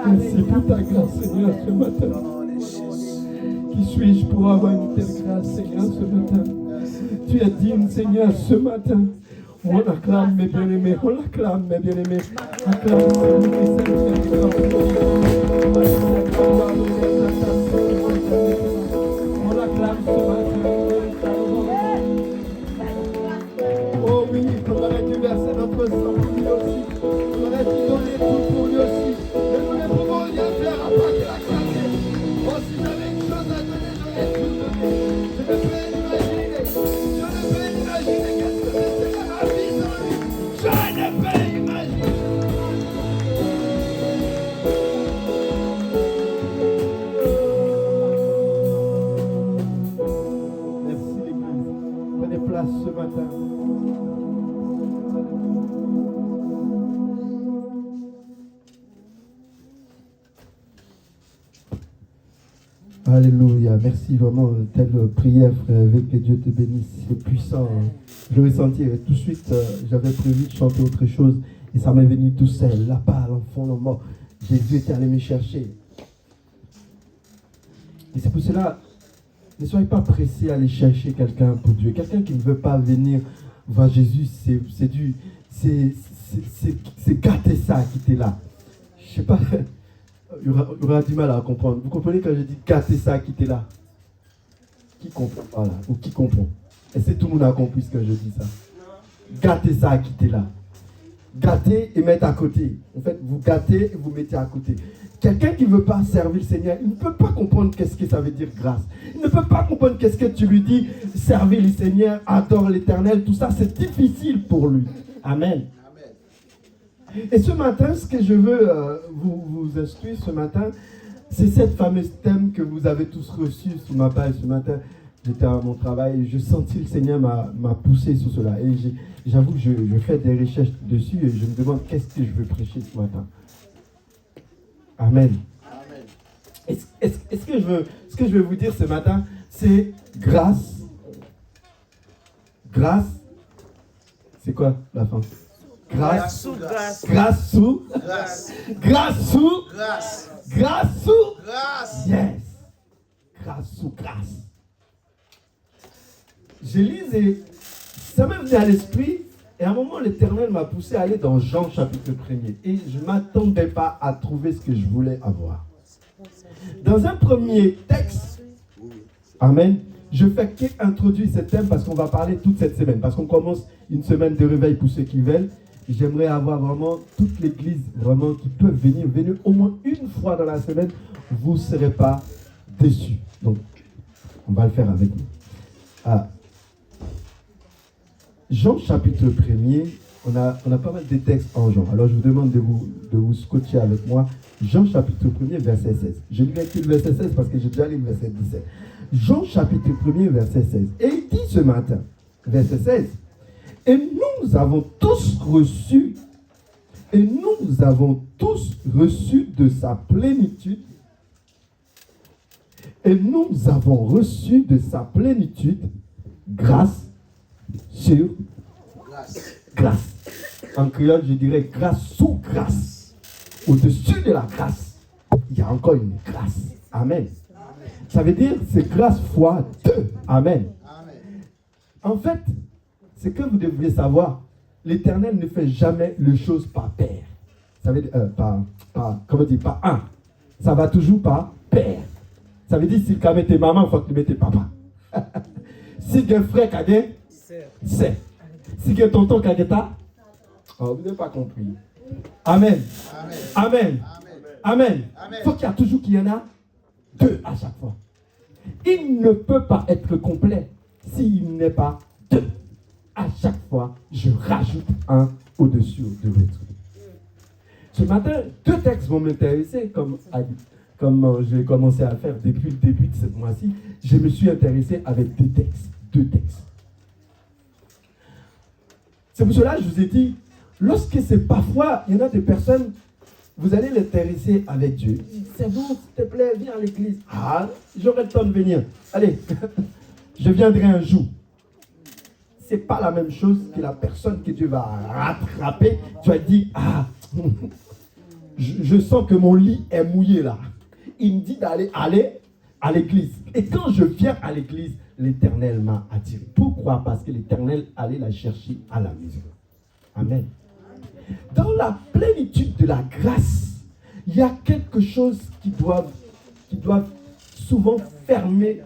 Merci pour ta grâce, Seigneur, ce matin. Qui suis-je pour avoir une telle grâce, Seigneur, ce matin? Tu es digne, Seigneur, ce matin. On acclame, mes bien-aimés, on l'acclame, mes bien-aimés. Acclame, Seigneur, on l'acclame ce matin. Oh oui, qu'on aurait dû verser notre sang pour lui aussi. On aurait dû donner tout pour lui aussi. Mais nous ne pouvons rien faire à part de l'acclamer. Oh, si j'avais une chose à donner, j'aurais tout donné. Je ne peux imaginer qu'est-ce que le Seigneur a mis en lui. Je ne peux imaginer. grâce ce matin. Alléluia, merci vraiment, telle prière, frère, que Dieu te bénisse, c'est puissant. Je ressentis tout de suite, j'avais prévu de chanter autre chose, et ça m'est venu tout seul, là-bas, à l'enfant, le mort. Jésus était allé me chercher. Et c'est pour cela, ne soyez pas pressés à aller chercher quelqu'un pour Dieu. Quelqu'un qui ne veut pas venir voir Jésus, c'est gâter ça qui était là. Je sais pas, il y aura du mal à comprendre. Vous comprenez quand je dis gâter ça qui était là? Qui comprend? Voilà, ou qui comprend? Et c'est tout le monde a compris ce que je dis ça. Gâter ça qui était là. Gâter et mettre à côté. En fait, vous gâtez et vous mettez à côté. Quelqu'un qui ne veut pas servir le Seigneur, il ne peut pas comprendre qu'est-ce que ça veut dire grâce. Il ne peut pas comprendre qu'est-ce que tu lui dis, servir le Seigneur, adore l'Éternel, tout ça, c'est difficile pour lui. Amen. Et ce matin, ce que je veux vous instruire ce matin, c'est cette fameuse thème que vous avez tous reçu sur ma page ce matin. J'étais à mon travail et je sentis le Seigneur m'a poussé sur cela. Et j'avoue que je fais des recherches dessus et je me demande qu'est-ce que je veux prêcher ce matin. Amen. Ce que je veux vous dire ce matin, c'est grâce. Grâce. C'est quoi la fin? Grâce sous grâce. Grâce sous grâce. Grâce sous grâce. Grâce sous grâce. Yes. Grâce sous grâce. Je lisais, ça m'est venu à l'esprit, et à un moment l'Éternel m'a poussé à aller dans Jean chapitre 1er. Et je ne m'attendais pas à trouver ce que je voulais avoir. Dans un premier texte, amen, je fais qu'introduire ce thème parce qu'on va parler toute cette semaine. Parce qu'on commence une semaine de réveil pour ceux qui veulent. J'aimerais avoir vraiment toute l'église vraiment qui peut venir au moins une fois dans la semaine. Vous ne serez pas déçus. Donc, on va le faire avec nous. Jean chapitre 1er, on a pas mal de textes en Jean. Alors je vous demande de vous scotcher avec moi. Jean chapitre 1er, verset 16. Je lirai que le verset 16 parce que j'ai déjà lu le verset 17. Jean chapitre 1er, verset 16. Et il dit ce matin, verset 16, et nous avons tous reçu de sa plénitude, et nous avons reçu de sa plénitude grâce sur grâce. En créole, je dirais grâce sous grâce. Au-dessus de la grâce, il y a encore une grâce. Amen. Ça veut dire c'est grâce fois 2. Amen. En fait, ce que vous devriez savoir, l'Éternel ne fait jamais les choses par pair. Ça veut dire, comment dire, pas un. Ça va toujours par pair. Ça veut dire si tu mets tes mamans, il faut que tu mettes tes papas. Si tu es frère cadet, c'est. Si tu es tonton cadeta, vous n'avez pas compris. Amen. Amen. Amen. Il faut qu'il y en a 2 à chaque fois. Il ne peut pas être complet s'il n'est pas 2. À chaque fois, je rajoute un au-dessus de l'autre. Ce matin, 2 textes vont m'intéresser, comme j'ai commencé à faire depuis le début de ce mois-ci. Je me suis intéressé avec 2 textes. 2 textes. C'est pour cela que je vous ai dit, lorsque c'est parfois, il y en a des personnes, vous allez l'intéresser avec Dieu. C'est bon, s'il te plaît, viens à l'église. Ah, j'aurai le temps de venir. Allez, je viendrai un jour. Ce n'est pas la même chose que la personne que Dieu va rattraper. Tu as dit, je sens que mon lit est mouillé là. Il me dit d'aller à l'église. Et quand je viens à l'église, l'Éternel m'a attiré. Pourquoi? Parce que l'Éternel allait la chercher à la maison. Amen. Dans la plénitude de la grâce, il y a quelque chose qui doivent souvent fermer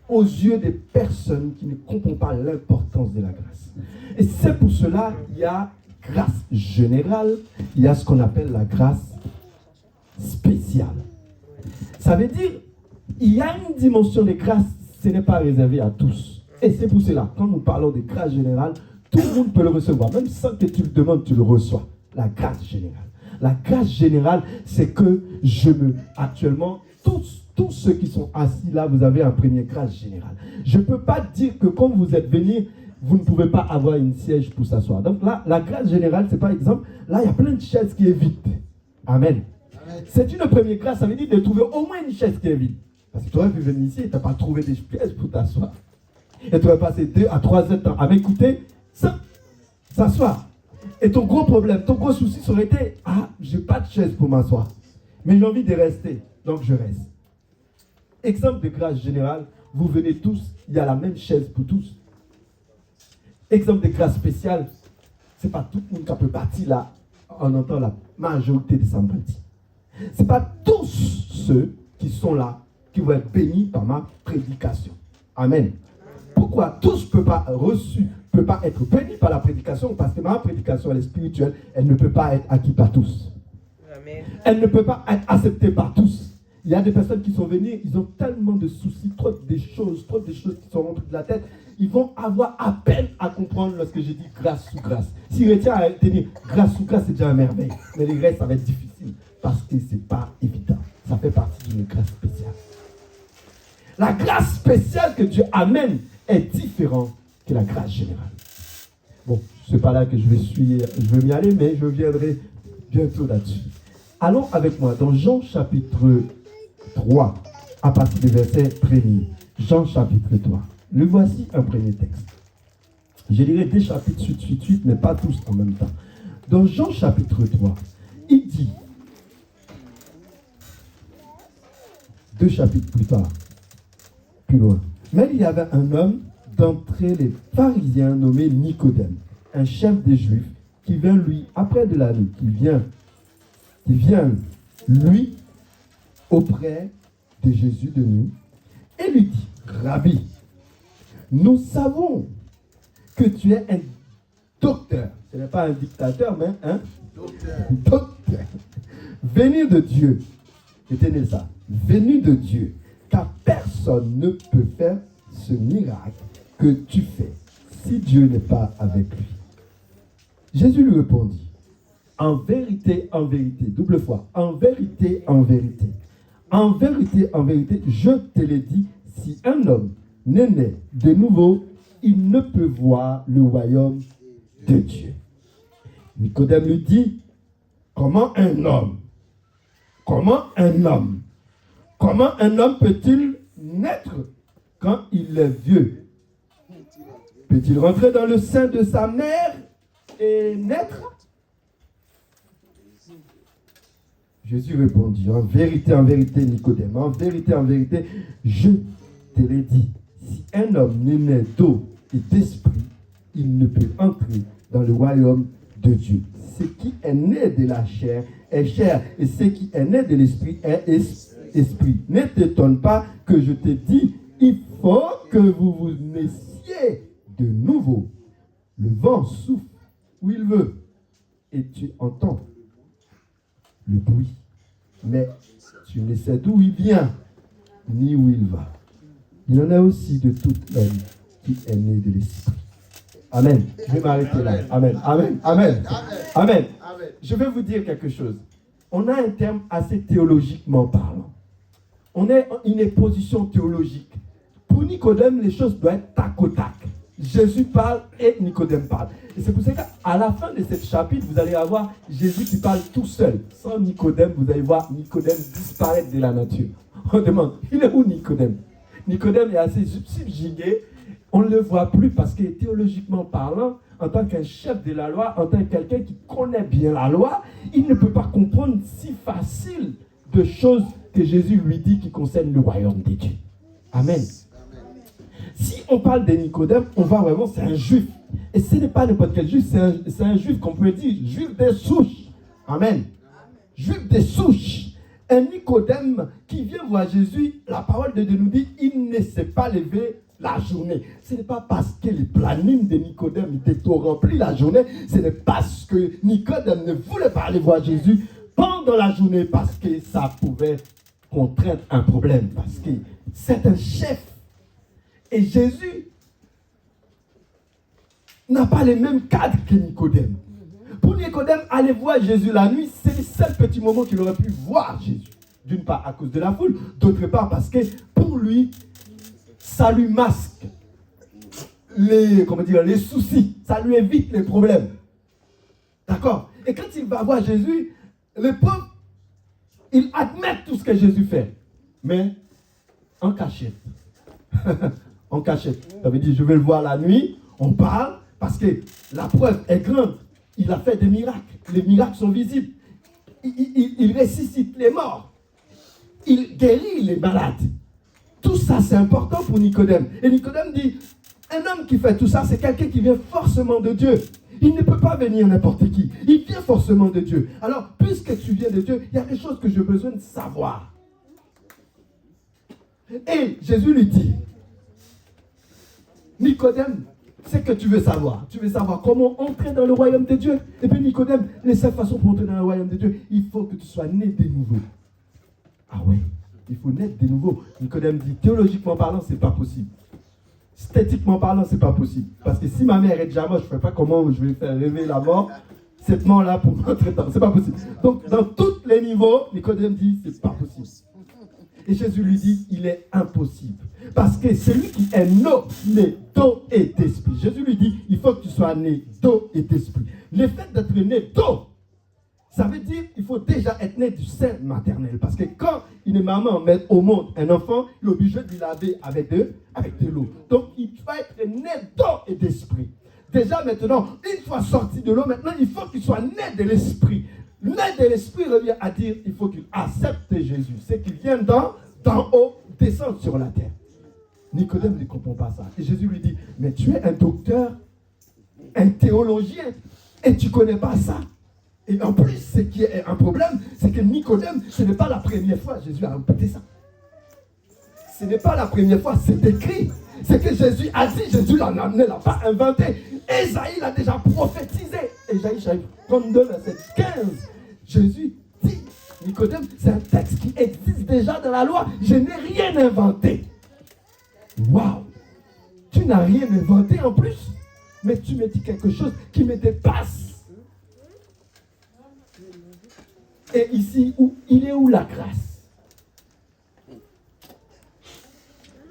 aux yeux des personnes qui ne comprennent pas l'importance de la grâce. Et c'est pour cela qu'il y a grâce générale, il y a ce qu'on appelle la grâce spéciale. Ça veut dire, il y a une dimension de grâce, ce n'est pas réservé à tous. Et c'est pour cela, quand nous parlons de grâce générale, tout le monde peut le recevoir. Même sans que tu le demandes, tu le reçois. La grâce générale. La grâce générale, c'est que actuellement, tous ceux qui sont assis là, vous avez un premier grâce générale. Je ne peux pas dire que quand vous êtes venus, vous ne pouvez pas avoir une siège pour s'asseoir. Donc là, la grâce générale, c'est par exemple, là, il y a plein de chaises qui est vide. Amen. C'est une première grâce, ça veut dire de trouver au moins une chaise qui est vide. Parce que tu aurais pu venir ici et tu n'as pas trouvé des pièces pour t'asseoir. Et tu aurais passé 2 à 3 heures à m'écouter sans s'asseoir. Et ton gros problème, ton gros souci, ça aurait été, ah, j'ai pas de chaise pour m'asseoir. Mais j'ai envie de rester, donc je reste. Exemple de grâce générale, vous venez tous, il y a la même chaise pour tous. Exemple de grâce spéciale, c'est pas tout le monde qui peut partir là, on entend la majorité des samedis. Ce n'est pas tous ceux qui sont là qui vont être bénis par ma prédication. Amen. Pourquoi tous ne peuvent pas peut pas être bénis par la prédication? Parce que ma prédication, elle est spirituelle, elle ne peut pas être acquise par tous. Amen. Elle ne peut pas être acceptée par tous. Il y a des personnes qui sont venues, ils ont tellement de soucis, trop de choses qui sont rentrées de la tête. Ils vont avoir à peine à comprendre lorsque je dis grâce sous grâce. S'ils retiennent à tenir grâce sous grâce, c'est déjà un merveille. Mais les restes, ça va être difficile parce que ce n'est pas évident. Ça fait partie d'une grâce spéciale. La grâce spéciale que Dieu amène est différente que la grâce générale. Bon, ce n'est pas là que je veux m'y aller, mais je viendrai bientôt là-dessus. Allons avec moi dans Jean chapitre 3, à partir du verset 1er. Jean chapitre 3. Le voici un premier texte. Je lirai des chapitres suite, mais pas tous en même temps. Dans Jean chapitre 3, il dit, 2 chapitres plus tard, plus loin. Mais il y avait un homme d'entre les pharisiens nommé Nicodème, un chef des Juifs, qui vint lui, après de la nuit, qui vient lui auprès de Jésus de nuit, et lui dit, Rabbi, nous savons que tu es un docteur. Ce n'est pas un dictateur, mais un docteur. Venu de Dieu. Retenez ça. Venu de Dieu. Car personne ne peut faire ce miracle que tu fais si Dieu n'est pas avec lui. Jésus lui répondit, en vérité, double fois, en vérité, en vérité, je te l'ai dit, si un homme n'est né de nouveau, il ne peut voir le royaume de Dieu. Nicodème lui dit, comment un homme peut-il naître quand il est vieux? Peut-il rentrer dans le sein de sa mère et naître? Jésus répondit, en vérité, Nicodème, en vérité, je te l'ai dit, si un homme n'est né d'eau et d'esprit, il ne peut entrer dans le royaume de Dieu. Ce qui est né de la chair est chair, et ce qui est né de l'esprit est esprit. Ne t'étonne pas que je te dis, il faut que vous vous naissiez de nouveau. Le vent souffle où il veut, et tu entends le bruit, mais tu ne sais d'où il vient, ni où il va. Il en a aussi de toute homme qui est né de l'esprit. Amen. Je vais m'arrêter là. Amen. Je vais vous dire quelque chose. On a un terme assez théologiquement parlant. On a une position théologique. Pour Nicodème, les choses doivent être tac au tac. Jésus parle et Nicodème parle. Et c'est pour ça qu'à la fin de ce chapitre, vous allez avoir Jésus qui parle tout seul. Sans Nicodème, vous allez voir Nicodème disparaître de la nature. On demande, il est où Nicodème? Nicodème est assez subjugué. On ne le voit plus parce que théologiquement parlant, en tant qu'un chef de la loi, en tant que quelqu'un qui connaît bien la loi, il ne peut pas comprendre si facile de choses que Jésus lui dit qui concernent le royaume des dieux. Amen. Si on parle de Nicodème, on va vraiment, c'est un juif. Et ce n'est pas n'importe quel juif, c'est un juif qu'on peut dire, juif des souches. Amen. Juif des souches. Un Nicodème qui vient voir Jésus, la parole de Dieu nous dit, il ne s'est pas levé la journée. Ce n'est pas parce que les plannings de Nicodème étaient trop remplis la journée, ce n'est parce que Nicodème ne voulait pas aller voir Jésus pendant la journée, parce que ça pouvait contraindre un problème, parce que c'est un chef. Et Jésus n'a pas les mêmes cadres que Nicodème. Pour Nicodème, aller voir Jésus la nuit, c'est le seul petit moment qu'il aurait pu voir Jésus. D'une part à cause de la foule, d'autre part parce que pour lui, ça lui masque les soucis, ça lui évite les problèmes. D'accord? Et quand il va voir Jésus, le pauvre, il admet tout ce que Jésus fait, mais en cachette. En cachette. Ça veut dire, je vais le voir la nuit, on parle, parce que la preuve est grande. Il a fait des miracles. Les miracles sont visibles. Il ressuscite les morts. Il guérit les malades. Tout ça, c'est important pour Nicodème. Et Nicodème dit, un homme qui fait tout ça, c'est quelqu'un qui vient forcément de Dieu. Il ne peut pas venir n'importe qui. Il vient forcément de Dieu. Alors, puisque tu viens de Dieu, il y a des choses que j'ai besoin de savoir. Et Jésus lui dit, Nicodème, c'est que tu veux savoir. Tu veux savoir comment entrer dans le royaume de Dieu. Et puis Nicodème, la seule façon pour entrer dans le royaume de Dieu, il faut que tu sois né de nouveau. Ah ouais, il faut naître de nouveau. Nicodème dit, théologiquement parlant, c'est pas possible. Esthétiquement parlant, c'est pas possible. Parce que si ma mère est déjà morte, je ne sais pas comment je vais faire rêver la mort. Cette mort-là pour m'entrer dedans, c'est pas possible. Donc, dans tous les niveaux, Nicodème dit, c'est pas possible. Et Jésus lui dit, il est impossible. Parce que celui qui est né d'eau et d'esprit. Jésus lui dit, il faut que tu sois né d'eau et d'esprit. Le fait d'être né d'eau, ça veut dire qu'il faut déjà être né du sein maternel. Parce que quand une maman met au monde un enfant, il est obligé de lui laver avec de l'eau. Donc, il va être né d'eau et d'esprit. Déjà maintenant, une fois sorti de l'eau, maintenant, il faut qu'il soit né de l'esprit. Né de l'esprit revient à dire, il faut qu'il accepte Jésus. C'est qu'il vient d'en haut, descendre sur la terre. Nicodème ne comprend pas ça. Et Jésus lui dit, mais tu es un docteur, un théologien, et tu ne connais pas ça. Et en plus, ce qui est un problème, c'est que Nicodème, ce n'est pas la première fois, Jésus a répété ça. Ce n'est pas la première fois, c'est écrit. C'est que Jésus a dit, Jésus ne l'a pas inventé. Ésaïe l'a déjà prophétisé. Ésaïe chapitre 32, verset 15. Jésus dit, Nicodème, c'est un texte qui existe déjà dans la loi. Je n'ai rien inventé. Waouh! Tu n'as rien inventé en plus, mais tu me dis quelque chose qui me dépasse. Et ici, il est où la grâce?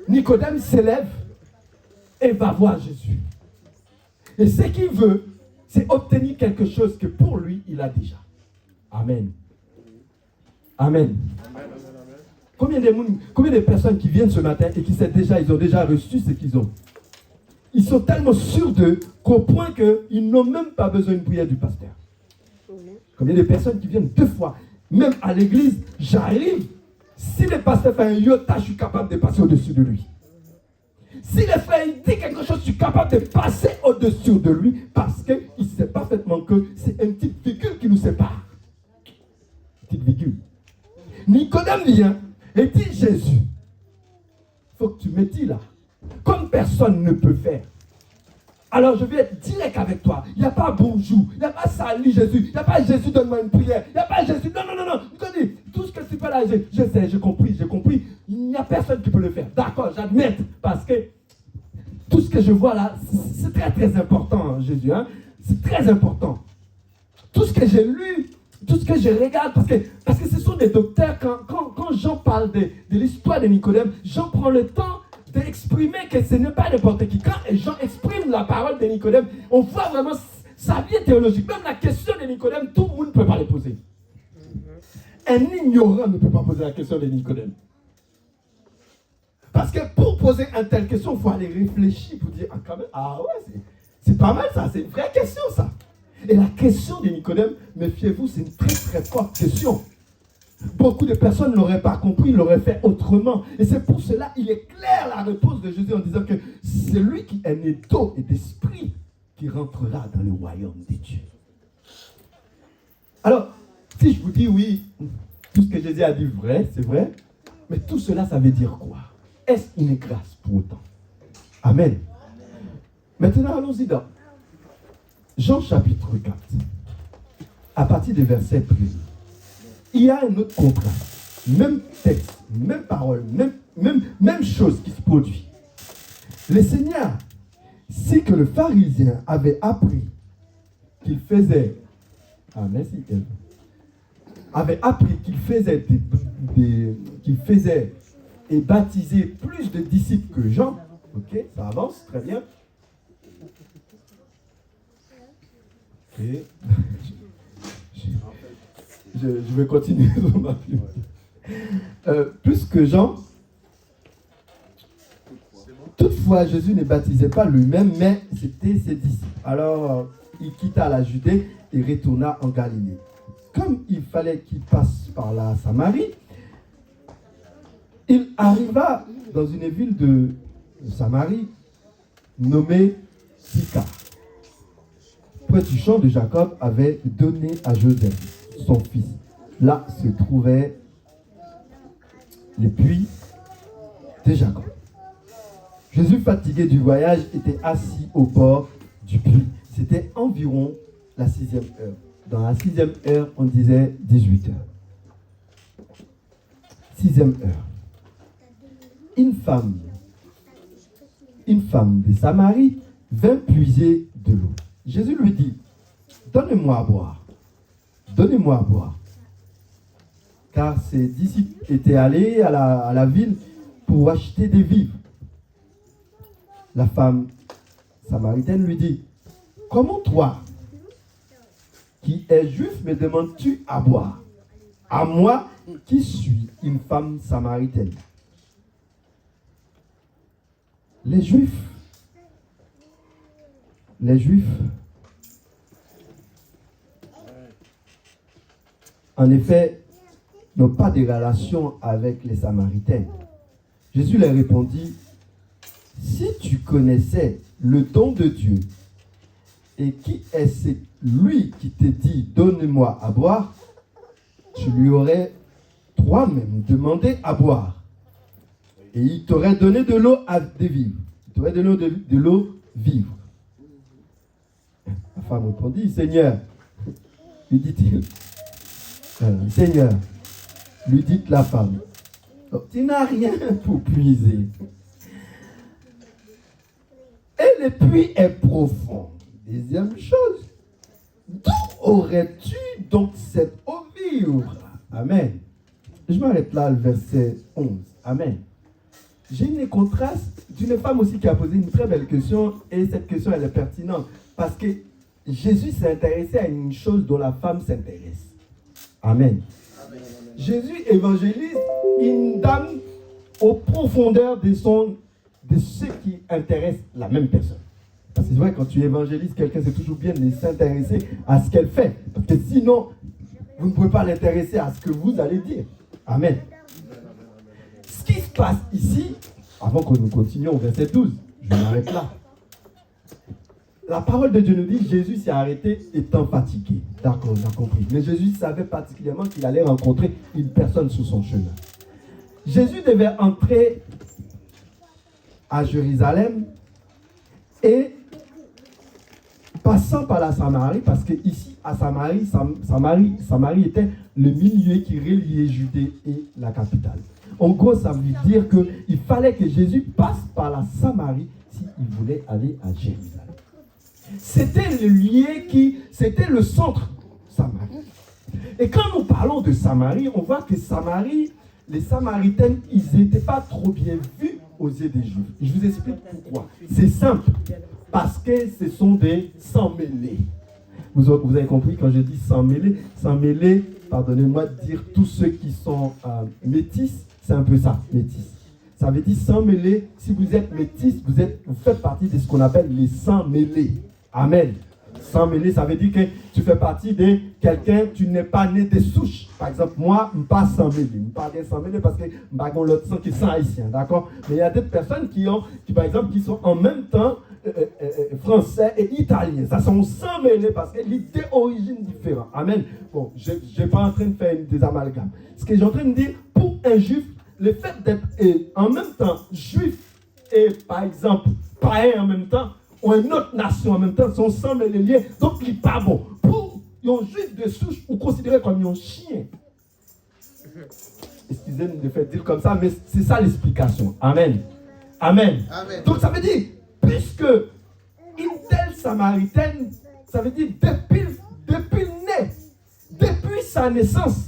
Nicodème s'élève et va voir Jésus. Et ce qu'il veut, c'est obtenir quelque chose que pour lui, il a déjà. Amen. Amen. Combien de personnes qui viennent ce matin et qui savent déjà, ils ont déjà reçu ce qu'ils ont? Ils sont tellement sûrs d'eux qu'au point qu'ils n'ont même pas besoin d'une prière du pasteur. Combien de personnes qui viennent 2 fois, même à l'église, j'arrive, si le pasteur fait un iota, je suis capable de passer au-dessus de lui. Si le frère dit quelque chose, je suis capable de passer au-dessus de lui parce qu'il sait parfaitement que c'est une petite virgule qui nous sépare. Petite virgule. Nicodème vient et dit, Jésus, il faut que tu me dis là, comme personne ne peut faire. Alors je vais être direct avec toi. Il n'y a pas bonjour, il n'y a pas salut Jésus, il n'y a pas Jésus donne-moi une prière, il n'y a pas Jésus, non. Tout ce que tu fais là, je sais, j'ai compris. Il n'y a personne qui peut le faire. D'accord, j'admets, parce que tout ce que je vois là, c'est très très important, Jésus. Hein? C'est très important. Tout ce que j'ai lu, tout ce que je regarde, parce que ce sont des docteurs, quand Jean parle de l'histoire de Nicodème, Jean prend le temps d'exprimer que ce n'est pas n'importe qui. Quand Jean exprime la parole de Nicodème, on voit vraiment sa vie théologique. Même la question de Nicodème, tout le monde ne peut pas la poser. Un ignorant ne peut pas poser la question de Nicodème. Parce que pour poser une telle question, il faut aller réfléchir pour dire, quand même, c'est pas mal ça, c'est une vraie question ça. Et la question de Nicodème, méfiez-vous, c'est une très très forte question. Beaucoup de personnes ne l'auraient pas compris, l'auraient fait autrement. Et c'est pour cela, il est clair la réponse de Jésus en disant que c'est lui qui est né d'eau et d'esprit qui rentrera dans le royaume de Dieu. Alors, si je vous dis oui, tout ce que Jésus a dit vrai, c'est vrai, mais tout cela, ça veut dire quoi? Est-ce une grâce pour autant? Amen. Maintenant, allons-y dans Jean chapitre 4, à partir du verset 1. Il y a un autre contraste. Même texte, même parole, même chose qui se produit. Le Seigneur, si que le pharisien avait appris qu'il faisait, avait appris qu'il faisait et baptisait plus de disciples que Jean, ok, ça avance, très bien. Et je vais continuer sur ma plume. Plus que Jean, toutefois Jésus ne baptisait pas lui-même, mais c'était ses disciples. Alors il quitta la Judée et retourna en Galilée. Comme il fallait qu'il passe par la Samarie, il arriva dans une ville de Samarie nommée Sychar, près du champ de Jacob avait donné à Joseph, son fils. Là se trouvait le puits de Jacob. Jésus, fatigué du voyage, était assis au bord du puits. C'était environ la 6e heure. Dans la 6e heure, on disait 18 heures. 6e heure. Une femme de Samarie vint puiser de l'eau. Jésus lui dit, donnez-moi à boire. Donnez-moi à boire. Car ses disciples étaient allés à la ville pour acheter des vivres. La femme samaritaine lui dit, comment toi, qui es juif, me demandes-tu à boire? À moi, qui suis une femme samaritaine. Les Juifs, en effet, n'ont pas de relation avec les Samaritaines. Jésus leur répondit, si tu connaissais le don de Dieu, et qui est lui qui te dit, donne-moi à boire, tu lui aurais toi-même demandé à boire. Et il t'aurait donné de l'eau à vivre. Il t'aurait donné de l'eau vivre. La femme répondit, Seigneur, lui dit-il, Seigneur, lui dit la femme, tu n'as rien pour puiser. Et le puits est profond. Deuxième chose, d'où aurais-tu donc cette eau vive? Amen. Je m'arrête là, le verset 11. Amen. J'ai une contraste d'une femme aussi qui a posé une très belle question, et cette question elle est pertinente parce que Jésus s'est intéressé à une chose dont la femme s'intéresse. Amen. Amen. Jésus évangélise une dame aux profondeurs de ce qui intéresse la même personne. Parce que c'est vrai, quand tu évangélises quelqu'un, c'est toujours bien de s'intéresser à ce qu'elle fait. Parce que sinon, vous ne pouvez pas l'intéresser à ce que vous allez dire. Amen. Ce qui se passe ici, avant que nous continuions au verset 12, je m'arrête là. La parole de Dieu nous dit, Jésus s'est arrêté étant fatigué. D'accord, on a compris. Mais Jésus savait particulièrement qu'il allait rencontrer une personne sur son chemin. Jésus devait entrer à Jérusalem et passant par la Samarie, parce que ici à Samarie était le milieu qui reliait Judée et la capitale. En gros, ça veut dire qu'il fallait que Jésus passe par la Samarie s'il voulait aller à Jérusalem. C'était le lieu c'était le centre Samarie. Et quand nous parlons de Samarie, on voit que Samarie, les Samaritaines, ils n'étaient pas trop bien vus aux yeux des Juifs. Je vous explique pourquoi. C'est simple. Parce que ce sont des sans-mêlés. Vous avez compris quand je dis sans-mêlés? Sans-mêlés, pardonnez-moi de dire tous ceux qui sont métis, c'est un peu ça, métis. Ça veut dire sans-mêlés. Si vous êtes métis, vous faites partie de ce qu'on appelle les sans-mêlés. Amen. Sans-mêlés, ça veut dire que tu fais partie de quelqu'un, tu n'es pas né de souche. Par exemple, moi, je ne suis pas sans-mêlé. Je ne suis pas sans-mêlé parce que je n'ai pas l'autre sang qui est sans-haïtien, d'accord? Mais il y a d'autres personnes qui, par exemple, qui sont en même temps français et italien. Ça sont sans-mêlés parce que l'idée origine différente. Amen. Bon, je ne suis pas en train de faire des amalgames. Ce que j'ai en train de dire, pour un juif, le fait d'être en même temps juif et, par exemple, païen en même temps, ou une autre nation en même temps, sont sans-mêlés liés, donc il n'est pas bon. Pour un juif de souche, ou considéré comme un chien. Excusez-moi de faire dire comme ça, mais c'est ça l'explication. Amen. Amen. Amen. Donc ça veut dire, puisque une telle Samaritaine, ça veut dire depuis le nez, depuis sa naissance,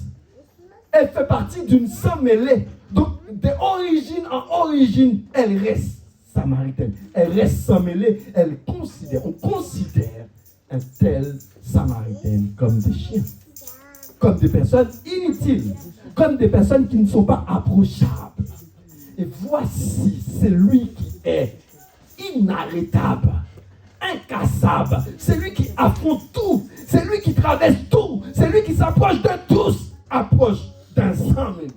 elle fait partie d'une sans-mêlée. Donc d'origine en origine, elle reste Samaritaine. Elle reste sans-mêlée. On considère un tel Samaritaine comme des chiens, comme des personnes inutiles, comme des personnes qui ne sont pas approchables. Et voici celui qui est inarrêtable, incassable, c'est lui qui affronte tout, c'est lui qui traverse tout, c'est lui qui s'approche de tous, approche d'un sang même.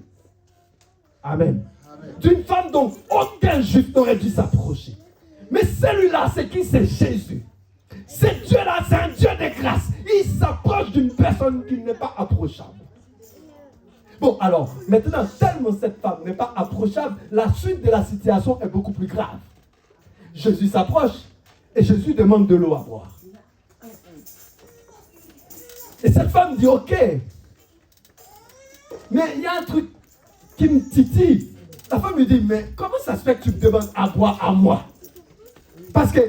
Amen. D'une femme dont aucun juif n'aurait dû s'approcher. Mais celui-là, c'est qui? C'est Jésus. C'est Dieu-là, c'est un Dieu de grâce. Il s'approche d'une personne qui n'est pas approchable. Bon, alors, maintenant, tellement cette femme n'est pas approchable, la suite de la situation est beaucoup plus grave. Jésus s'approche et Jésus demande de l'eau à boire. Et cette femme dit, ok, mais il y a un truc qui me titille. La femme lui dit, mais comment ça se fait que tu me demandes à boire à moi? Parce que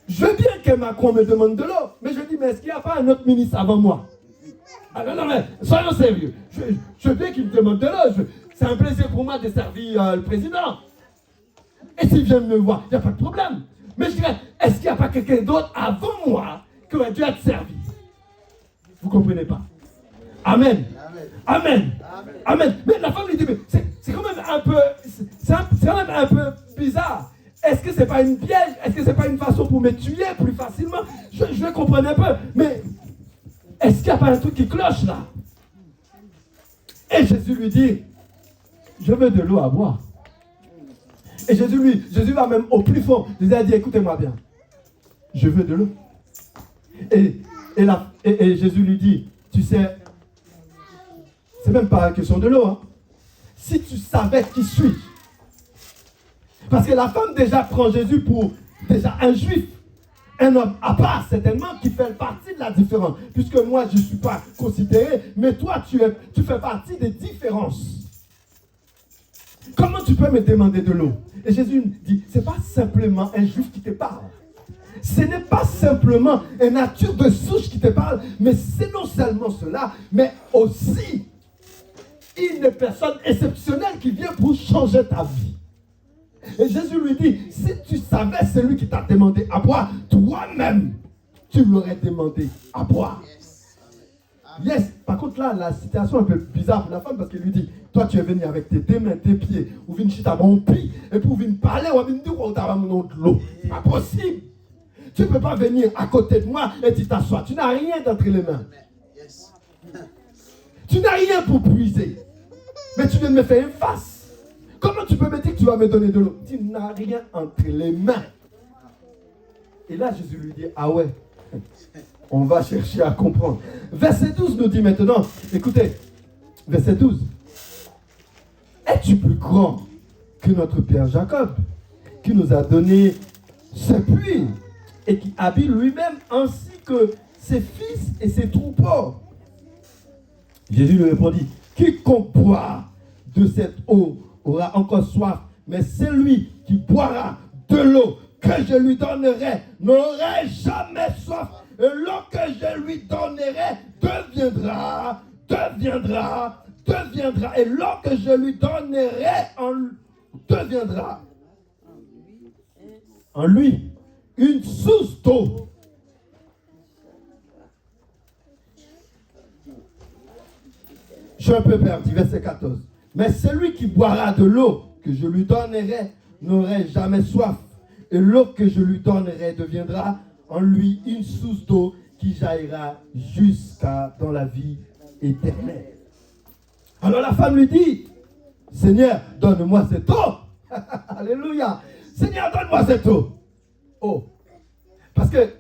je veux bien que Macron me demande de l'eau, mais je dis, mais est-ce qu'il n'y a pas un autre ministre avant moi? Ah non, mais soyons sérieux. Je veux bien qu'il me demande de l'eau. C'est un plaisir pour moi de servir le président. Et s'il vient me voir, il n'y a pas de problème. Mais je dirais, est-ce qu'il n'y a pas quelqu'un d'autre avant moi qui aurait dû être servi? Vous ne comprenez pas? Amen. Amen. Amen. Mais la femme lui dit, mais c'est quand même un peu, c'est quand même un peu bizarre. Est-ce que ce n'est pas une piège? Est-ce que ce n'est pas une façon pour me tuer plus facilement? Je comprends un peu, mais est-ce qu'il n'y a pas un truc qui cloche là? Et Jésus lui dit, je veux de l'eau à boire. Et Jésus va même au plus fond. Jésus a dit, écoutez-moi bien, je veux de l'eau. Et Jésus lui dit, tu sais, c'est même pas une question de l'eau. Hein. Si tu savais qui suis. Parce que la femme déjà prend Jésus pour déjà un juif. Un homme à part, certainement, qui fait partie de la différence. Puisque moi, je ne suis pas considéré, mais toi, tu fais partie des différences. Comment tu peux me demander de l'eau? Et Jésus dit, ce n'est pas simplement un juif qui te parle. Ce n'est pas simplement une nature de souche qui te parle, mais c'est non seulement cela, mais aussi une personne exceptionnelle qui vient pour changer ta vie. Et Jésus lui dit, si tu savais celui qui t'a demandé à boire, toi-même, tu l'aurais demandé à boire. Yes. Par contre là, la situation est un peu bizarre pour la femme parce qu'elle lui dit, toi tu es venu avec tes deux mains, tes pieds, ou venu chita mon pied, et pour venir parler, ou venir dire, on t'a mon de l'eau. C'est pas possible. Tu ne peux pas venir à côté de moi et tu t'assois. Tu n'as rien entre les mains. Tu n'as rien pour puiser. Mais tu viens de me faire une face. Comment tu peux me dire que tu vas me donner de l'eau? Tu n'as rien entre les mains. Et là, Jésus lui dit, ah ouais, on va chercher à comprendre. Verset 12 nous dit maintenant, écoutez, verset 12. Es-tu plus grand que notre père Jacob, qui nous a donné ce puits et qui habille lui-même ainsi que ses fils et ses troupeaux? Jésus lui répondit, quiconque boira de cette eau aura encore soif, mais celui qui boira de l'eau que je lui donnerai n'aura jamais soif. Et l'eau que je lui donnerai deviendra. Et l'eau que je lui donnerai deviendra en lui une source d'eau. Je suis un peu perdu, verset 14. Mais celui qui boira de l'eau que je lui donnerai n'aura jamais soif. Et l'eau que je lui donnerai deviendra en lui une source d'eau qui jaillira jusqu'à dans la vie éternelle. Alors la femme lui dit, Seigneur, donne-moi cette eau. Alléluia. Seigneur, donne-moi cette eau. Oh. Parce que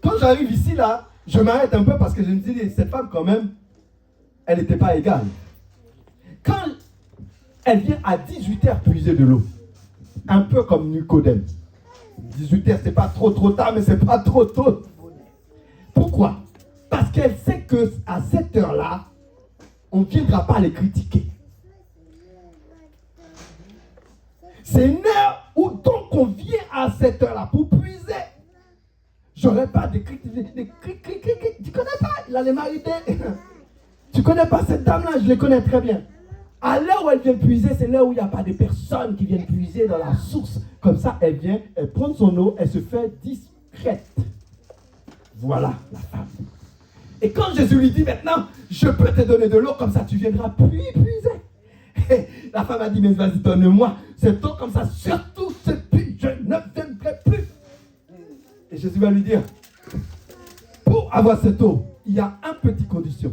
quand j'arrive ici, là, je m'arrête un peu parce que je me dis, cette femme quand même, elle n'était pas égale. Quand elle vient à 18h puiser de l'eau, un peu comme Nicodème. 18h, c'est pas trop tard, mais c'est pas trop tôt. Pourquoi? Parce qu'elle sait qu'à cette heure-là, on ne viendra pas les critiquer. C'est une heure où donc on vient à cette heure-là pour puiser. J'aurais pas de critiques. Tu connais pas? Il a les marités. Tu connais pas cette dame-là? Je les connais très bien. À l'heure où elle vient puiser, c'est l'heure où il n'y a pas de personnes qui viennent puiser dans la source. Comme ça, elle vient, elle prend son eau, elle se fait discrète. voilà la femme. Et quand Jésus lui dit maintenant, je peux te donner de l'eau, comme ça tu viendras puiser. Et la femme a dit, mais vas-y, donne-moi cette eau, comme ça, surtout ce puits, je ne viendrai plus. Et Jésus va lui dire, pour avoir cette eau, il y a une petite condition.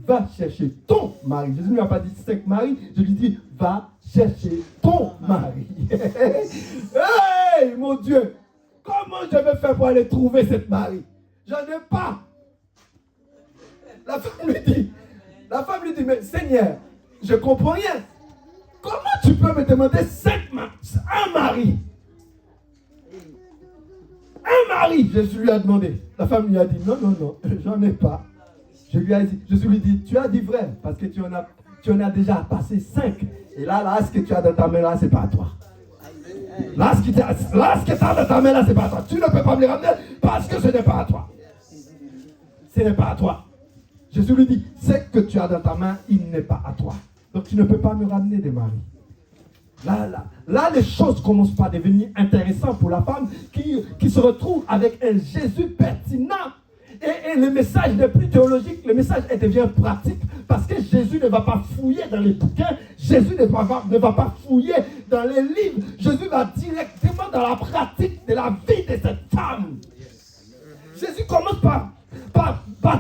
Va chercher ton mari. Jésus ne lui a pas dit 5 maris, je lui dis, va chercher ton mari. Hey, mon Dieu, comment je vais faire pour aller trouver cette mari? J'en ai pas. La femme lui dit, mais Seigneur, je comprends rien. Comment tu peux me demander un mari? Un mari, Jésus lui a demandé. La femme lui a dit, non, j'en ai pas. Jésus lui dit, tu as dit vrai, parce que tu en as déjà passé 5. Et là, ce que tu as dans ta main, là, c'est pas à toi. Là, ce que tu as dans ta main, là, c'est pas à toi. Tu ne peux pas me les ramener parce que ce n'est pas à toi. Ce n'est pas à toi. Jésus lui dit, ce que tu as dans ta main, il n'est pas à toi. Donc tu ne peux pas me ramener des maris. Là, les choses commencent à devenir intéressantes pour la femme qui se retrouve avec un Jésus pertinent. Et le message n'est plus théologique, le message devient pratique parce que Jésus ne va pas fouiller dans les bouquins, Jésus ne va pas fouiller dans les livres, Jésus va directement dans la pratique de la vie de cette femme. Jésus commence par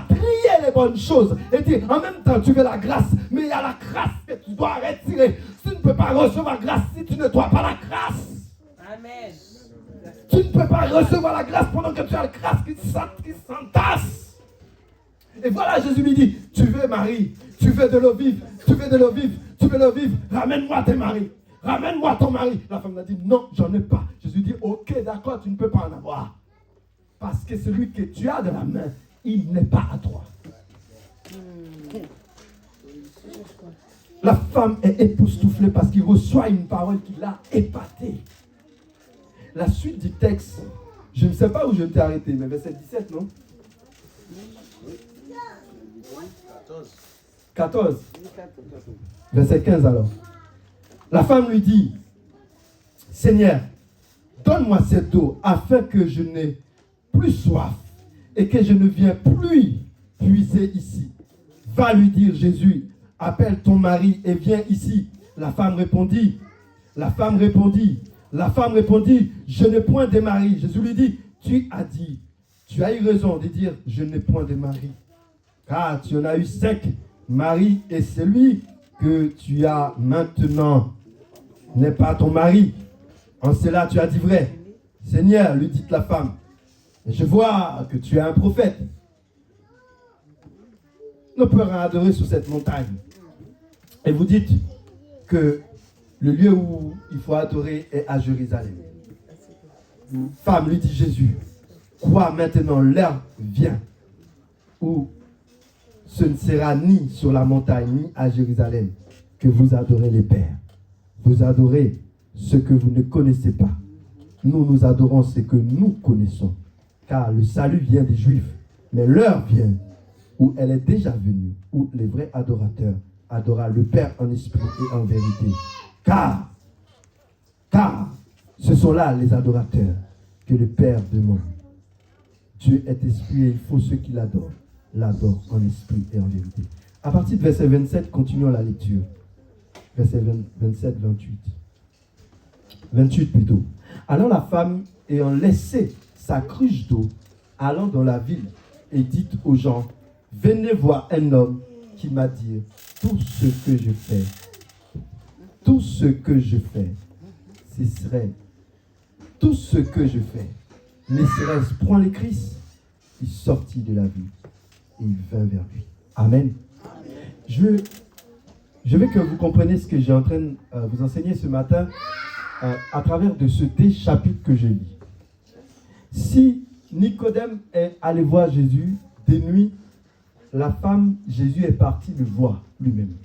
trier les bonnes choses et dire en même temps tu veux la grâce, mais il y a la grâce que tu dois retirer. Tu ne peux pas recevoir la grâce si tu ne dois pas la grâce. Amen. Tu ne peux pas recevoir la grâce pendant que tu as la grâce qui s'entasse. Et voilà, Jésus lui dit, tu veux Marie, tu veux de l'eau vive, tu veux de l'eau vive, tu veux de l'eau vive, ramène-moi tes maris, ramène-moi ton mari. La femme a dit, non, j'en ai pas. Jésus dit, ok, d'accord, tu ne peux pas en avoir. Parce que celui que tu as dans la main, il n'est pas à toi. La femme est époustouflée parce qu'il reçoit une parole qui l'a épatée. La suite du texte, je ne sais pas où je m'étais arrêté, mais verset 17, non? 14. Verset 15 alors. La femme lui dit, Seigneur, donne-moi cette eau afin que je n'ai plus soif et que je ne viens plus puiser ici. Va lui dire Jésus, appelle ton mari et viens ici. La femme répondit, je n'ai point de mari. Jésus lui dit, tu as eu raison de dire, je n'ai point de mari. Car tu en as eu 5 maris et celui que tu as maintenant n'est pas ton mari. En cela, tu as dit vrai. Seigneur, lui dit la femme, je vois que tu es un prophète. Nous pouvons adorer sur cette montagne. Et vous dites que le lieu où il faut adorer est à Jérusalem. Femme, lui dit Jésus, quoi maintenant l'heure vient où ce ne sera ni sur la montagne ni à Jérusalem que vous adorez les pères. Vous adorez ce que vous ne connaissez pas. Nous adorons ce que nous connaissons. Car le salut vient des Juifs. Mais l'heure vient où elle est déjà venue, où les vrais adorateurs adorent le Père en esprit et en vérité. Car ce sont là les adorateurs que le Père demande. Dieu est esprit et il faut ceux qui l'adorent en esprit et en vérité. À partir de verset 27, continuons la lecture. Verset 27, 28. 28 plutôt. Alors la femme, ayant laissé sa cruche d'eau, allant dans la ville et dit aux gens, venez voir un homme qui m'a dit, tout ce que je fais, tout ce que je fais, ne serait-ce point le Christ? Il sortit de la ville et il vint vers lui. Amen. Je veux que vous compreniez ce que j'ai en train de vous enseigner ce matin à travers de ce chapitre que je lis. Si Nicodème est allé voir Jésus de nuit, la femme, Jésus est parti le voir lui-même.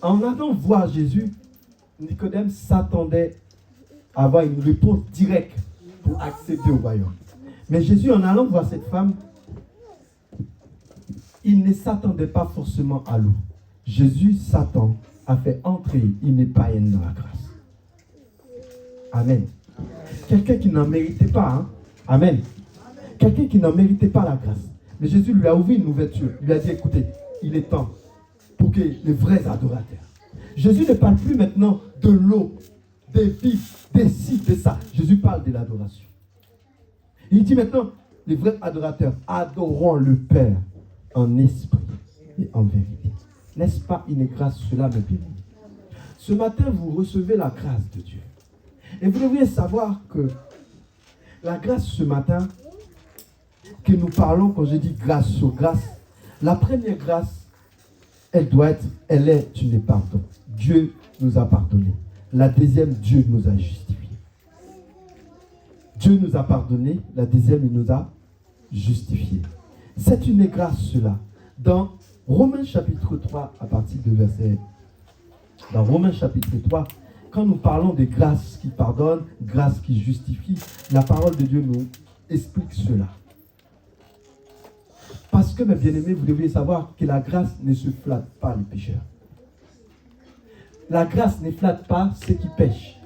En allant voir Jésus, Nicodème s'attendait à avoir une réponse directe pour accéder au royaume. Mais Jésus, en allant voir cette femme, il ne s'attendait pas forcément à l'eau. Jésus s'attend à faire entrer une païenne dans la grâce. Amen. Quelqu'un qui n'en méritait pas. Hein? Amen. quelqu'un qui n'en méritait pas la grâce. Mais Jésus lui a ouvert une ouverture. Il lui a dit, écoutez, il est temps pour que les vrais adorateurs. Jésus ne parle plus maintenant de l'eau, des vifs, des ci, de ça. Jésus parle de l'adoration. Il dit maintenant, les vrais adorateurs adoreront le Père en esprit et en vérité. N'est-ce pas une grâce, cela, mes bien-aimés? Ce matin, vous recevez la grâce de Dieu. Et vous devriez savoir que la grâce ce matin, que nous parlons, quand je dis grâce sur grâce, la première grâce, elle est une pardon. Dieu nous a pardonné. La deuxième, Dieu nous a justifiés. Dieu nous a pardonné. La deuxième, il nous a justifiés. C'est une grâce cela. Dans Romains chapitre 3, à partir de verset... Dans Romains chapitre 3, quand nous parlons de grâce qui pardonne, grâce qui justifie, la parole de Dieu nous explique cela. Parce que, mes bien-aimés, vous devez savoir que la grâce ne se flatte pas les pécheurs. La grâce ne flatte pas ceux qui pêchent.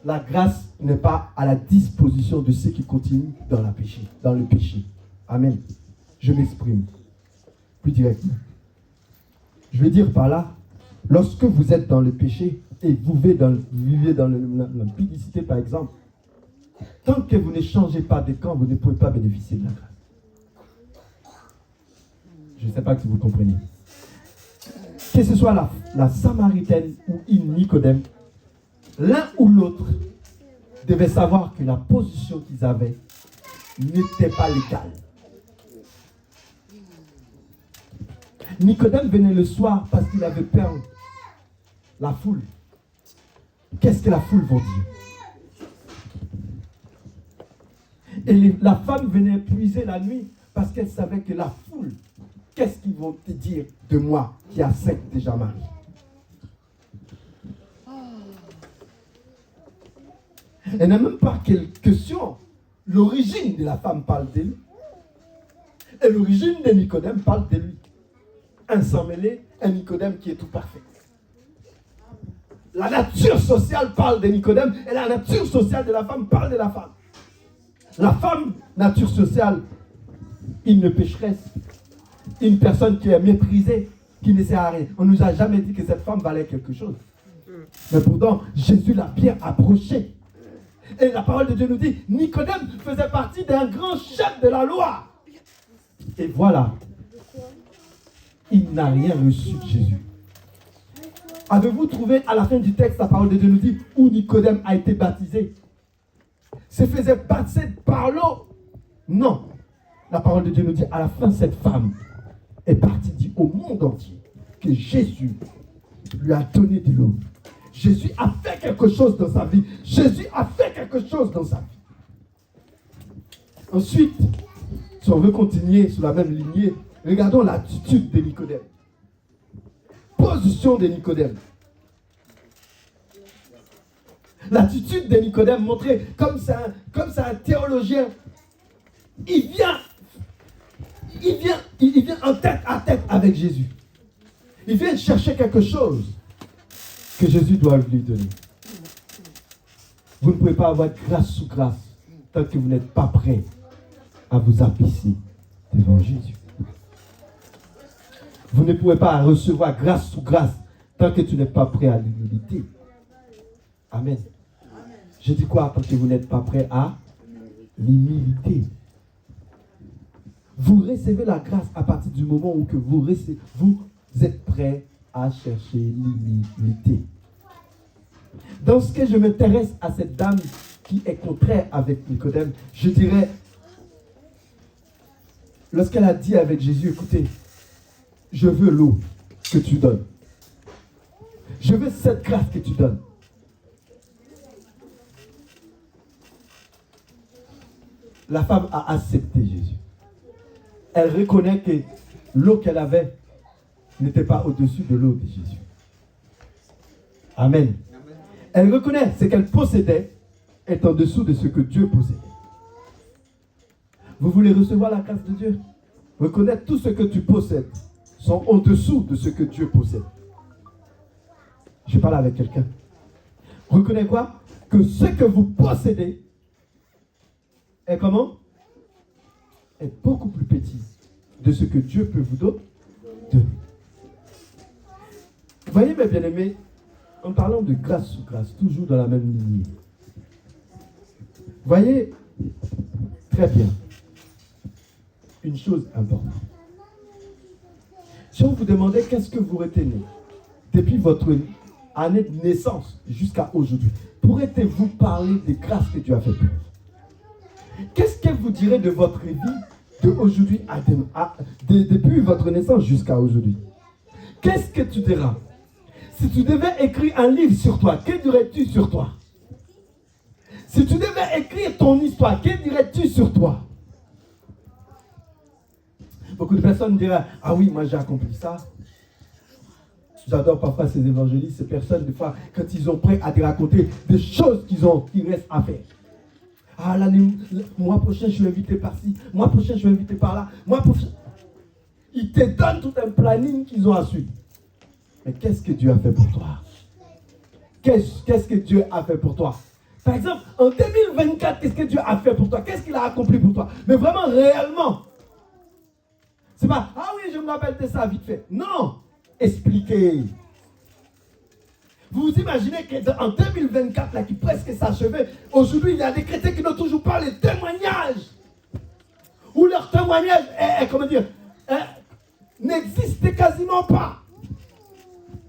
La grâce n'est pas à la disposition de ceux qui continuent dans le péché. Amen. Je m'exprime plus directement. Je veux dire par là, lorsque vous êtes dans le péché et vous vivez dans l'impudicité, par exemple, tant que vous ne changez pas de camp, vous ne pouvez pas bénéficier de la grâce. Je ne sais pas si vous comprenez. Que ce soit la Samaritaine ou une Nicodème, l'un ou l'autre devait savoir que la position qu'ils avaient n'était pas légale. Nicodème venait le soir parce qu'il avait peur. La foule. Qu'est-ce que la foule va dire? Et la femme venait puiser la nuit parce qu'elle savait que la foule, qu'est-ce qu'ils vont te dire de moi qui a 5 déjà mariés? Elle n'a même pas question. L'origine de la femme parle de lui. Et l'origine de Nicodème parle de lui. Un sang mêlé, un Nicodème qui est tout parfait. La nature sociale parle de Nicodème et la nature sociale de la femme parle de la femme. La femme, nature sociale, une pécheresse, une personne qui est méprisée, qui ne sert à rien. On ne nous a jamais dit que cette femme valait quelque chose. Mais pourtant, Jésus l'a bien approchée. Et la parole de Dieu nous dit, Nicodème faisait partie d'un grand chef de la loi. Et voilà, il n'a rien reçu de Jésus. Avez-vous trouvé à la fin du texte, la parole de Dieu nous dit, où Nicodème a été baptisé? Se faisait baptiser par l'eau? Non. La parole de Dieu nous dit, à la fin, cette femme est partie dire au monde entier que Jésus lui a donné de l'eau. Jésus a fait quelque chose dans sa vie. Jésus a fait quelque chose dans sa vie. Ensuite, si on veut continuer sur la même lignée, regardons l'attitude de Nicodème. Position de Nicodème. L'attitude de Nicodème montrait comme c'est un théologien. Il vient en tête à tête avec Jésus. Il vient chercher quelque chose que Jésus doit lui donner. Vous ne pouvez pas avoir grâce sous grâce tant que vous n'êtes pas prêt à vous abaisser devant Jésus. Vous ne pouvez pas recevoir grâce sous grâce tant que tu n'es pas prêt à l'humilité. Amen. Je dis quoi tant que vous n'êtes pas prêt à l'humilité? Vous recevez la grâce à partir du moment où que vous êtes prêt à chercher l'humilité. Dans ce que je m'intéresse à cette dame qui est contraire avec Nicodème, je dirais, lorsqu'elle a dit avec Jésus, écoutez, je veux l'eau que tu donnes. Je veux cette grâce que tu donnes. La femme a accepté Jésus. Elle reconnaît que l'eau qu'elle avait n'était pas au-dessus de l'eau de Jésus. Amen. Elle reconnaît ce qu'elle possédait est en dessous de ce que Dieu possédait. Vous voulez recevoir la grâce de Dieu? Reconnaître tout ce que tu possèdes sont au-dessous de ce que Dieu possède. Je parle avec quelqu'un. Reconnaissez quoi? Que ce que vous possédez est comment? est beaucoup plus petit de ce que Dieu peut vous donner. Vous voyez, mes bien-aimés, en parlant de grâce sous grâce, toujours dans la même lignée. Voyez, très bien, une chose importante. Si on vous demandait qu'est-ce que vous retenez depuis votre année de naissance jusqu'à aujourd'hui, pourrez-vous parler des grâces que Dieu a faites pour vous? Qu'est-ce que vous direz de votre vie d'aujourd'hui depuis votre naissance jusqu'à aujourd'hui? Qu'est-ce que tu diras? Si tu devais écrire un livre sur toi, que dirais-tu sur toi? Si tu devais écrire ton histoire, que dirais-tu sur toi? Beaucoup de personnes diraient, ah oui, moi j'ai accompli ça. J'adore parfois ces évangélistes, ces personnes, des fois, quand ils sont prêts à te raconter des choses qu'il reste à faire. Ah, l'année, mois prochain, je suis invité par-ci, mois prochain, je suis invité par-là, mois prochain. Ils te donnent tout un planning qu'ils ont à suivre. Mais qu'est-ce que Dieu a fait pour toi? Qu'est-ce que Dieu a fait pour toi? Par exemple, en 2024, qu'est-ce que Dieu a fait pour toi? Qu'est-ce qu'il a accompli pour toi? Mais vraiment, réellement. C'est pas, ah oui, je me rappelle de ça vite fait. Non, expliquez. Vous vous imaginez qu'en 2024, là, qui presque s'achevait, aujourd'hui, il y a des chrétiens qui n'ont toujours pas les témoignages. Ou leur témoignage, n'existe quasiment pas.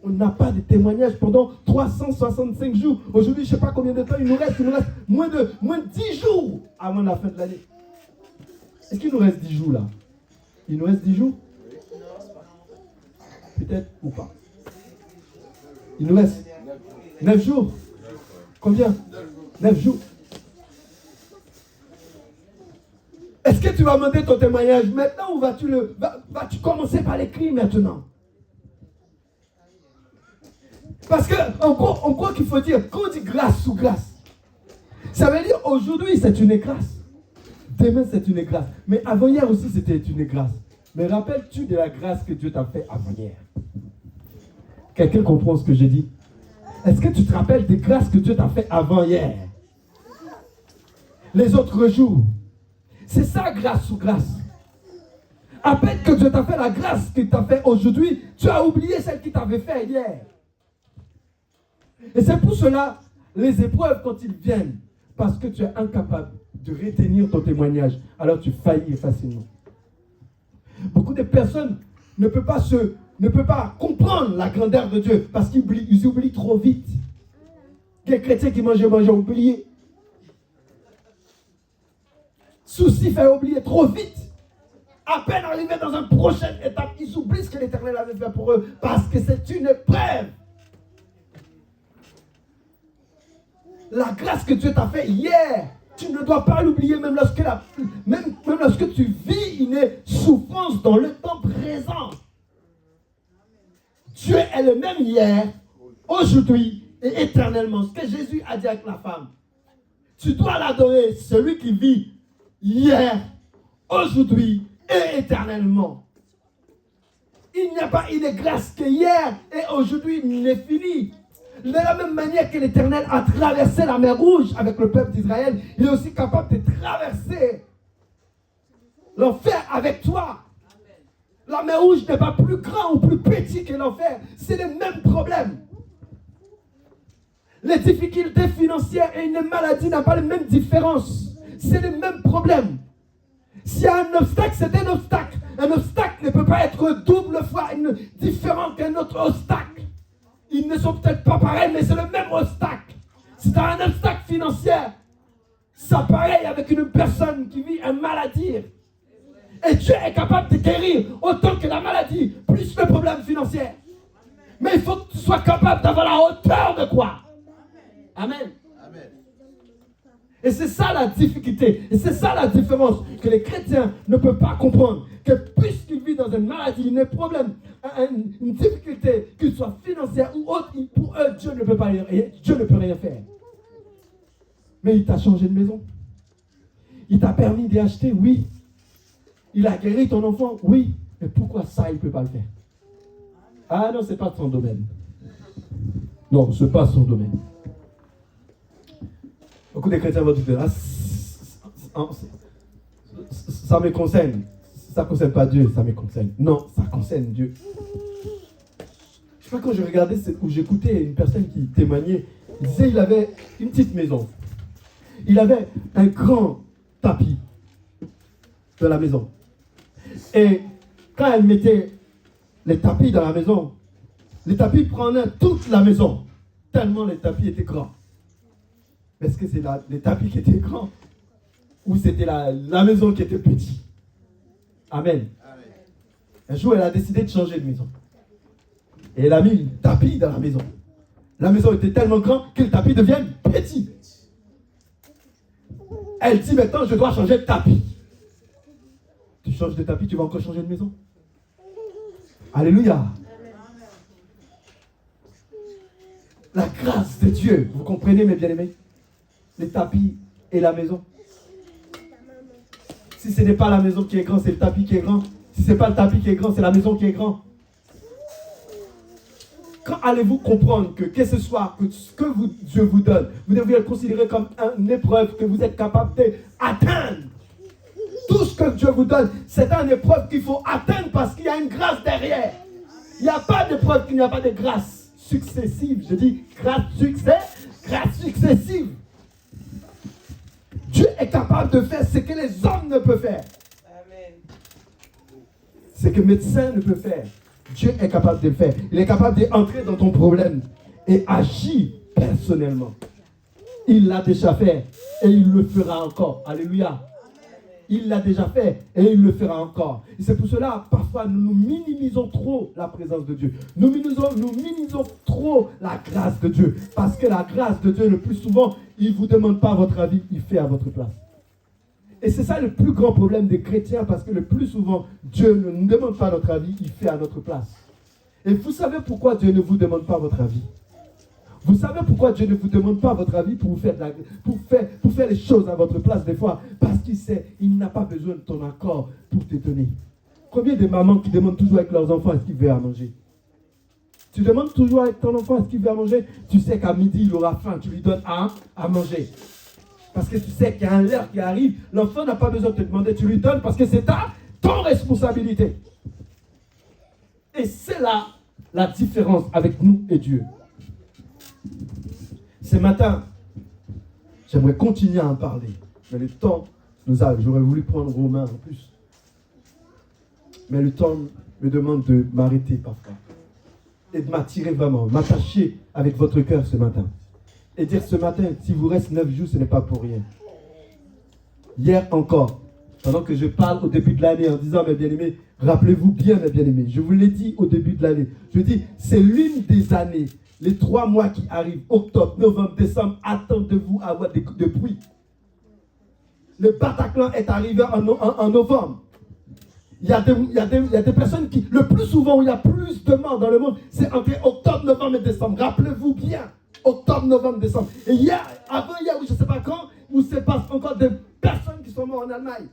On n'a pas de témoignage pendant 365 jours. Aujourd'hui, je ne sais pas combien de temps il nous reste. Il nous reste moins de 10 jours avant la fin de l'année. Est-ce qu'il nous reste 10 jours là? Il nous reste 10 jours? Peut-être ou pas. Il nous reste 9 jours. Combien? 9 jours. Est-ce que tu vas demander ton témoignage maintenant ou vas-tu commencer par l'écrire maintenant? Parce qu'on croit qu'il faut dire, quand on dit grâce sous grâce, ça veut dire aujourd'hui c'est une grâce. Demain c'est une grâce. Mais avant-hier aussi c'était une grâce. Mais rappelles-tu de la grâce que Dieu t'a fait avant-hier? Quelqu'un comprend ce que j'ai dit? Est-ce que tu te rappelles des grâces que Dieu t'a fait avant-hier? Les autres jours. C'est ça, grâce sous grâce. À peine que Dieu t'a fait la grâce qu'il t'a fait aujourd'hui, tu as oublié celle qu'il t'avait fait hier. Et c'est pour cela, les épreuves, quand ils viennent, parce que tu es incapable de retenir ton témoignage, alors tu faillis facilement. Beaucoup de personnes ne peuvent pas comprendre la grandeur de Dieu parce qu'ils oublient trop vite. Les chrétiens qui mangeaient, oublié. Souci fait oublier trop vite. À peine arrivé dans une prochaine étape, ils oublient ce que l'Éternel avait fait pour eux parce que c'est une épreuve. La grâce que Dieu t'a fait hier, tu ne dois pas l'oublier même lorsque tu vis une souffrance dans le temps présent. Dieu est le même hier, aujourd'hui et éternellement. Ce que Jésus a dit avec la femme. Tu dois l'adorer, celui qui vit hier, aujourd'hui et éternellement. Il n'y a pas une grâce que hier et aujourd'hui n'est finie. De la même manière que l'Éternel a traversé la mer Rouge avec le peuple d'Israël, il est aussi capable de traverser l'enfer avec toi. La mer Rouge n'est pas plus grand ou plus petit que l'enfer. C'est le même problème. Les difficultés financières et une maladie n'ont pas les mêmes différences. C'est le même problème. S'il y a un obstacle, c'est un obstacle. Un obstacle ne peut pas être double fois différent qu'un autre obstacle. Ils ne sont peut-être pas pareils, mais c'est le même obstacle. Si tu as un obstacle financier, c'est pareil avec une personne qui vit une maladie. Et Dieu est capable de guérir autant que la maladie, plus le problème financier. Mais il faut que tu sois capable d'avoir la hauteur de quoi? Amen. Amen. Et c'est ça la difficulté. Et c'est ça la différence que les chrétiens ne peuvent pas comprendre. Que puisqu'ils vivent dans une maladie, un problème, une difficulté, qu'il soit financière ou autre, pour eux, Dieu ne peut rien faire. Mais il t'a changé de maison. Il t'a permis d'acheter, oui. Il a guéri ton enfant, oui. Mais pourquoi ça, il ne peut pas le faire? Ah non, ce n'est pas son domaine. Non, ce n'est pas son domaine. Beaucoup de chrétiens vont dire, ça ça me concerne. Ça ne concerne pas Dieu, ça me concerne. Non, ça concerne Dieu. Je sais pas, quand je regardais ou j'écoutais une personne qui témoignait, il disait qu'il avait une petite maison. Il avait un grand tapis dans la maison. Et quand elle mettait les tapis dans la maison, les tapis prenaient toute la maison, tellement les tapis étaient grands. Est-ce que c'est les tapis qui étaient grands ou c'était la maison qui était petite? Amen. Un jour, elle a décidé de changer de maison. Et elle a mis un tapis dans la maison. La maison était tellement grande que le tapis devienne petit. Elle dit maintenant, je dois changer de tapis. Tu changes de tapis, tu vas encore changer de maison. Alléluia. La grâce de Dieu, vous comprenez mes bien-aimés? Les tapis et la maison. Si ce n'est pas la maison qui est grande, c'est le tapis qui est grand. Si ce n'est pas le tapis qui est grand, c'est la maison qui est grande. Quand allez-vous comprendre que ce soit que ce que Dieu vous donne, vous devriez le considérer comme une épreuve que vous êtes capable d'atteindre. Tout ce que Dieu vous donne, c'est une épreuve qu'il faut atteindre parce qu'il y a une grâce derrière. Il n'y a pas d'épreuve qu'il n'y a pas de grâce successive. Je dis grâce successive. Dieu est capable de faire ce que les hommes ne peuvent faire. Amen. Ce que le médecin ne peut faire. Dieu est capable de le faire. Il est capable d'entrer dans ton problème et agir personnellement. Il l'a déjà fait et il le fera encore. Alléluia. Il l'a déjà fait et il le fera encore. Et c'est pour cela, parfois, nous minimisons trop la présence de Dieu. Nous minimisons trop la grâce de Dieu. Parce que la grâce de Dieu, le plus souvent, il ne vous demande pas votre avis, il fait à votre place. Et c'est ça le plus grand problème des chrétiens, parce que le plus souvent, Dieu ne nous demande pas notre avis, il fait à notre place. Et vous savez pourquoi Dieu ne vous demande pas votre avis? Vous savez pourquoi Dieu ne vous demande pas votre avis pour faire les choses à votre place des fois? Parce qu'il sait, il n'a pas besoin de ton accord pour te donner. Combien de mamans qui demandent toujours avec leurs enfants est-ce qu'il veut à manger? Tu demandes toujours avec ton enfant est-ce qu'il veut à manger? Tu sais qu'à midi, il aura faim, tu lui donnes à manger. Parce que tu sais qu'il y a un l'heure qui arrive, l'enfant n'a pas besoin de te demander, tu lui donnes parce que c'est ton responsabilité. Et c'est là la différence avec nous et Dieu. Ce matin, j'aimerais continuer à en parler. Mais le temps nous arrive. J'aurais voulu prendre Romain en plus. Mais le temps me demande de m'arrêter parfois. Et de m'attirer vraiment, m'attacher avec votre cœur ce matin. Et dire ce matin, si vous reste 9 jours, ce n'est pas pour rien. Hier encore, pendant que je parle au début de l'année en disant, mes bien-aimés, rappelez-vous bien, mes bien-aimés, je vous l'ai dit au début de l'année, je dis, c'est l'une des années, les 3 mois qui arrivent, octobre, novembre, décembre, attendez-vous à avoir des pluies. Le Bataclan est arrivé en novembre. Il y a des personnes qui, le plus souvent où il y a plus de morts dans le monde, c'est entre octobre, novembre et décembre. Rappelez-vous bien, octobre, novembre, décembre. Et hier, avant-hier, ou je ne sais pas quand, où se passe encore des personnes qui sont mortes en Allemagne.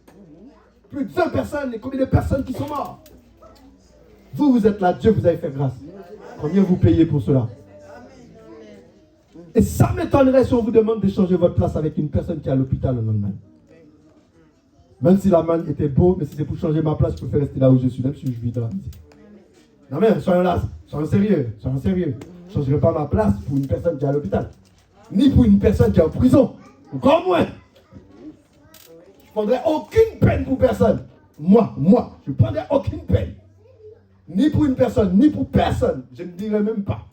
Plus de 20 personnes, et combien de personnes qui sont mortes? Vous êtes là, Dieu vous avez fait grâce. Combien vous payez pour cela? Et ça m'étonnerait si on vous demande d'échanger votre place avec une personne qui est à l'hôpital en Allemagne. Même si l'Allemagne était beau, mais si c'est pour changer ma place, je préfère rester là où je suis, même si je vis dans la musique. Non mais, soyons là, soyons sérieux. Je ne changerai pas ma place pour une personne qui est à l'hôpital. Ni pour une personne qui est en prison. Encore moins. Je ne prendrai aucune peine pour personne. Moi, je ne prendrai aucune peine. Ni pour une personne, ni pour personne. Je ne dirai même pas.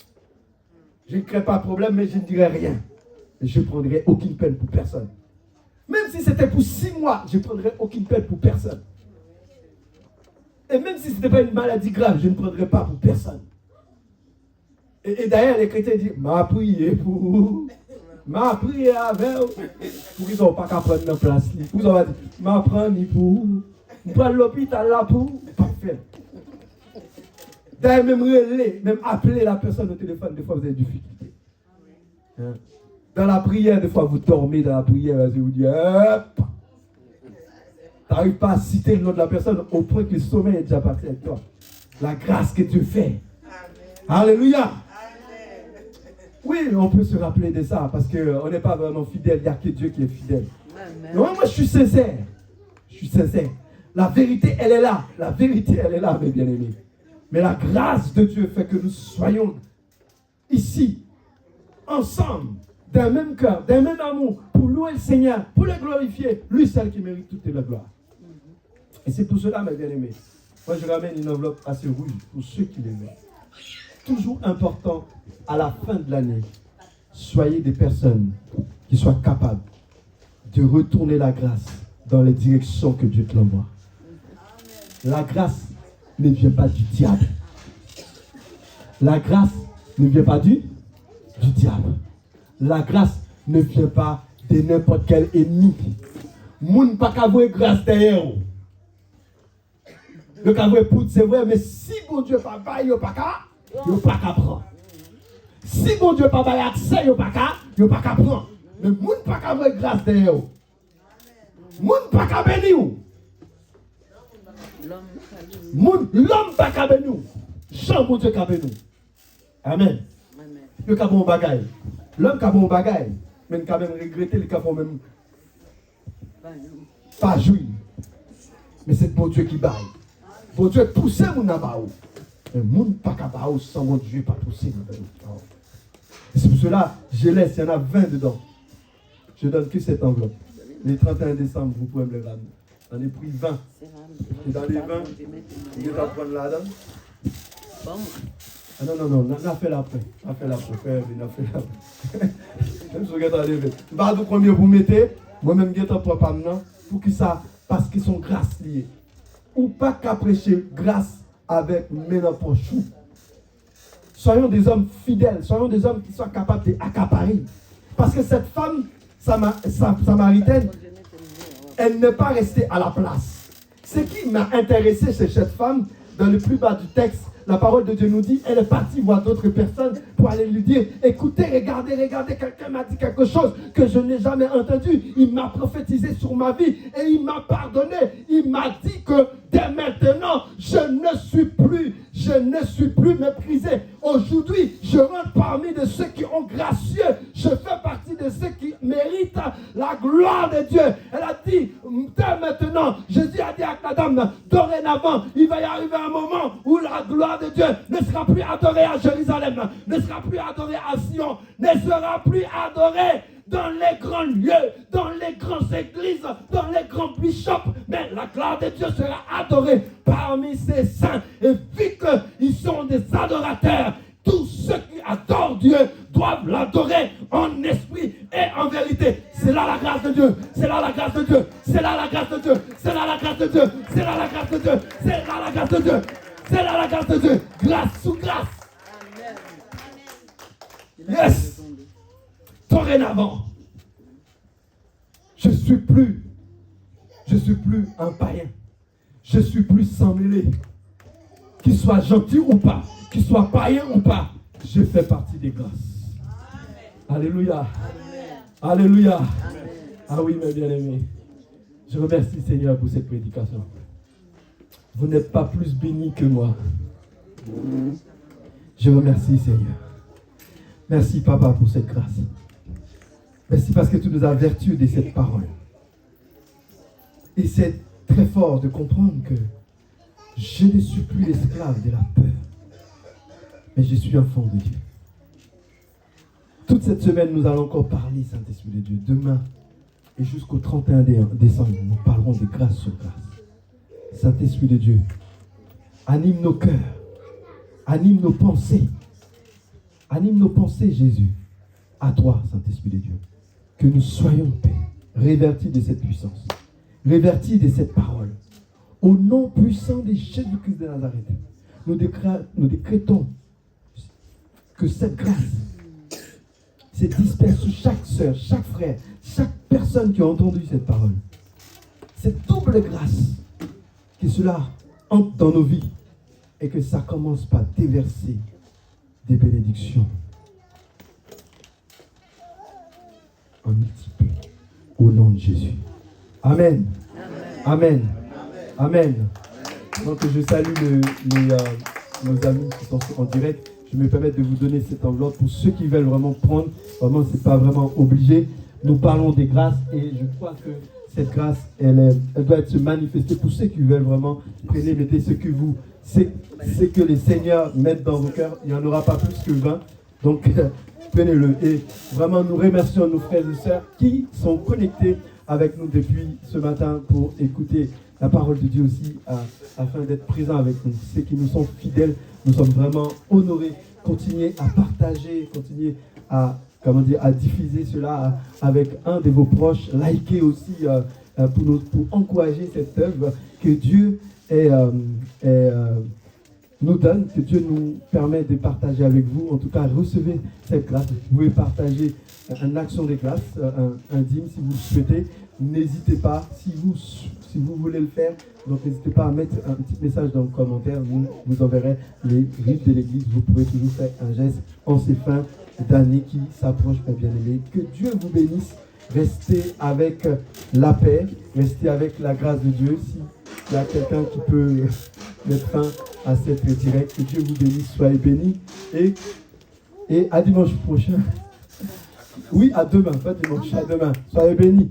Je ne crée pas de problème, mais je ne dirai rien. Et je ne prendrai aucune peine pour personne. Même si c'était pour 6 mois, je ne prendrai aucune peine pour personne. Et même si ce n'était pas une maladie grave, je ne prendrai pas pour personne. Et d'ailleurs, les chrétiens disent, m'a prié pour vous. M'a prié avec vous. Pour qu'ils n'ont pas qu'à prendre notre place. Vous avez dit, m'a prié pour vous. Vous prenez l'hôpital là pour vous. Parfait. D'ailleurs, même appeler la personne au téléphone, des fois vous avez des difficultés. Hein? Dans la prière, des fois vous dormez dans la prière, vous dites, hop! Tu n'arrives pas à citer le nom de la personne au point que le sommeil est déjà parti avec toi. La grâce que Dieu fait. Amen. Alléluia! Amen. Oui, on peut se rappeler de ça parce qu'on n'est pas vraiment fidèle, il n'y a que Dieu qui est fidèle. Amen. Donc, moi, je suis sincère. La vérité, elle est là. La vérité, elle est là, mes bien-aimés. Mais la grâce de Dieu fait que nous soyons ici, ensemble, d'un même cœur, d'un même amour, pour louer le Seigneur, pour le glorifier. Lui, seul qui mérite toute la gloire. Et c'est pour cela, mes bien-aimés, moi je ramène une enveloppe assez rouge pour ceux qui l'aiment. Toujours important, à la fin de l'année, soyez des personnes qui soient capables de retourner la grâce dans les directions que Dieu te l'envoie. La grâce ne vient pas du diable. La grâce ne vient pas du diable. La grâce ne vient pas de n'importe quel ennemi. Moun pas qu'à voir grâce derrière. Le cavoué poudre, c'est vrai, mais si bon Dieu pas bail, il pas qu'à prendre. Si bon Dieu pas bail accès, il pas qu'à prendre. Mais moun pas qu'à voir grâce derrière. Moun pas qu'à bénir. L'homme pas qu'à bénir. Jean bon Dieu qu'à bénir. Amen. Le cas bon bagaille. L'homme qui a bon bagaille, mais quand même regretter, le cas même pas jouir. Mais c'est bon Dieu qui baille. Bon Dieu pousse mon abaou. Mais mon pas qu'abaou sans mon Dieu pas pousser. C'est pour cela, je laisse, il y en a 20 dedans. Je donne que cette enveloppe. Les 31 décembre, vous pouvez me les ramener. J'en ai pris 20. Et dans les 20, je vais prendre là-dedans. Ah non, on a fait l'après. On a fait l'après. Même si vous regardez, je ne sais pas combien vous mettez. Moi-même, je ne pas maintenant. Pour que ça, parce qu'ils sont grâce liés. Ou pas qu'à prêcher grâce avec ménopauchou. Soyons des hommes fidèles. Soyons des hommes qui soient capables d'accaparer. Parce que cette femme samaritaine, elle n'est pas restée à la place. Ce qui m'a intéressé chez cette femme, dans le plus bas du texte, la parole de Dieu nous dit, elle est partie voir d'autres personnes pour aller lui dire, écoutez, regardez, quelqu'un m'a dit quelque chose que je n'ai jamais entendu. Il m'a prophétisé sur ma vie et il m'a pardonné. Il m'a dit que dès maintenant, je ne suis plus méprisé. Aujourd'hui, je rentre parmi de ceux qui ont gracieux. Je fais partie de ceux qui méritent la gloire de Dieu. Elle a dit, dès maintenant, Jésus a dit à la dame, dorénavant, il va y arriver un moment où la gloire de Dieu ne sera plus adorée à Jérusalem, ne sera plus adorée à Sion, ne sera plus adorée dans les grands lieux, dans les grandes églises, dans les grands bishops, mais la gloire de Dieu sera adorée parmi ses saints. Et vu qu'ils sont des adorateurs, tous ceux qui adorent Dieu doivent l'adorer en esprit et en vérité. C'est là la grâce de Dieu. C'est là la grâce de Dieu. C'est là la grâce de Dieu. C'est là la grâce de Dieu. C'est là la grâce de Dieu. C'est là la grâce de Dieu. C'est là la grâce de Dieu. Grâce sous grâce. Yes. Dorénavant, je suis plus un païen. Je suis plus sans mêler. Qu'il soit gentil ou pas, qu'il soit païen ou pas, je fais partie des grâces. Amen. Alléluia. Amen. Alléluia. Amen. Ah oui, mes bien-aimés. Je remercie Seigneur pour cette prédication. Vous n'êtes pas plus bénis que moi. Je remercie Seigneur. Merci Papa pour cette grâce. Merci parce que tu nous as vertu de cette parole. Et c'est très fort de comprendre que je ne suis plus l'esclave de la peur, mais je suis enfant de Dieu. Toute cette semaine, nous allons encore parler, Saint-Esprit de Dieu. Demain et jusqu'au 31 décembre, nous parlerons de grâce sur grâce. Saint-Esprit de Dieu, anime nos cœurs, anime nos pensées. Anime nos pensées, Jésus, à toi, Saint-Esprit de Dieu. Que nous soyons, Père, révertis de cette puissance, révertis de cette parole. Au nom puissant de Jésus-Christ de Nazareth, nous décrétons que cette grâce se disperse sur chaque sœur, chaque frère, chaque personne qui a entendu cette parole. Cette double grâce, que cela entre dans nos vies et que ça commence par déverser des bénédictions en multiple au nom de Jésus. Amen. Amen. Amen. Donc je salue nos amis qui sont en direct. Je me permets de vous donner cette enveloppe pour ceux qui veulent vraiment prendre. Vraiment, c'est pas vraiment obligé. nous parlons des grâces et je crois que cette grâce, elle doit se manifester pour ceux qui veulent vraiment. Prenez, mettez ce que les seigneurs mettent dans vos cœurs. Il n'y en aura pas plus que 20. Donc, prenez-le. Et vraiment, nous remercions nos frères et sœurs qui sont connectés avec nous depuis ce matin pour écouter la parole de Dieu aussi, afin d'être présents avec nous. Ceux qui nous sont fidèles, nous sommes vraiment honorés. Continuez à partager, continuez à diffuser cela avec un de vos proches. Likez aussi pour encourager cette œuvre que Dieu nous donne, que Dieu nous permet de partager avec vous. En tout cas, recevez cette grâce. Vous pouvez partager une action de grâce, un dîme si vous le souhaitez. N'hésitez pas, si vous voulez le faire, donc n'hésitez pas à mettre un petit message dans le commentaire. Nous vous enverrez les rites de l'église. Vous pourrez toujours faire un geste en ces fins d'année qui s'approche, mes bien-aimés. Que Dieu vous bénisse. Restez avec la paix, restez avec la grâce de Dieu. S'il y a quelqu'un qui peut mettre fin à cette direct, que Dieu vous bénisse, soyez bénis. Et à dimanche prochain. Oui, à demain, pas dimanche, à demain. Soyez bénis.